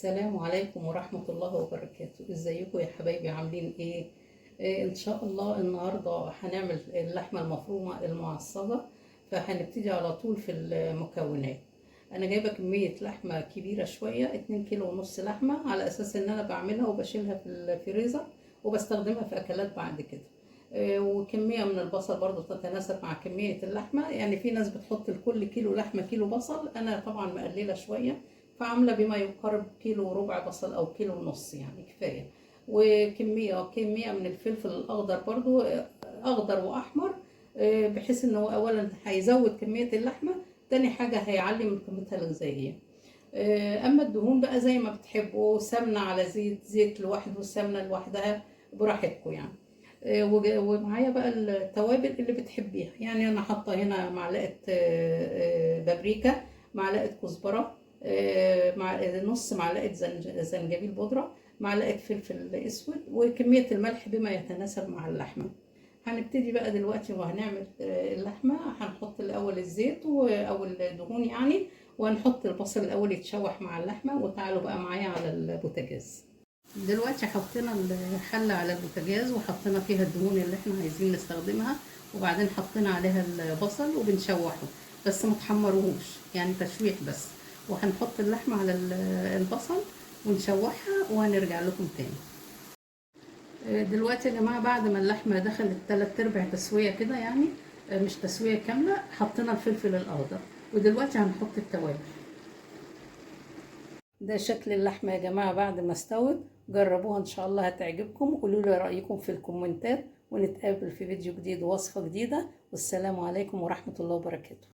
السلام عليكم ورحمة الله وبركاته. ازيكم يا حبايبي، عاملين ايه؟ ان شاء الله النهاردة هنعمل اللحمة المفرومة المعصجة. فهنبتدي على طول في المكونات. انا جايبة كمية لحمة كبيرة شوية، 2 كيلو ونص لحمة، على اساس ان انا بعملها وبشيلها في الفريزر وبستخدمها في اكلات بعد كده. وكمية من البصل برضو تتناسب مع كمية اللحمة. يعني في ناس بتحط لكل كيلو لحمة كيلو بصل، انا طبعا مقللة شوية، فعامله بما يقارب كيلو وربع بصل او كيلو ونص، يعني كفايه. وكميه من الفلفل الاخضر برضو، اخضر واحمر، بحيث ان هو اولا هيزود كميه اللحمه، تاني حاجه هيعلي من قيمتها الغذائيه. اما الدهون بقى زي ما بتحبوا، سمنه على زيت، زيت لوحده، سمنه لوحدها، براحتكم يعني. ومعايا بقى التوابل اللي بتحبيها. يعني انا حاطه هنا معلقه بابريكا، معلقه كزبره، مع نص معلقه زنجبيل بودره، معلقه فلفل اسود، وكميه الملح بما يتناسب مع اللحمه. هنبتدي بقى دلوقتي وهنعمل اللحمه. هنحط الاول الزيت او الدهون يعني، وهنحط البصل الاول يتشوح مع اللحمه. وتعالوا بقى معايا على البوتاجاز. دلوقتي حطينا الحله على البوتاجاز وحطينا فيها الدهون اللي احنا عايزين نستخدمها، وبعدين حطينا عليها البصل وبنشوحه، بس ما تحمروهوش، يعني تشويح بس. وهنحط اللحمه على البصل ونشوحها وهنرجع لكم تاني. دلوقتي يا جماعه، بعد ما اللحمه دخلت 3/4 تسويه كده يعني، مش تسويه كامله، حطينا الفلفل الاخضر. ودلوقتي هنحط التوابل. ده شكل اللحمة يا جماعة بعد ما استوت. جربوها ان شاء الله هتعجبكم. قولوا لي رأيكم في الكومنتات، ونتقابل في فيديو جديد ووصفة جديدة. والسلام عليكم ورحمة الله وبركاته.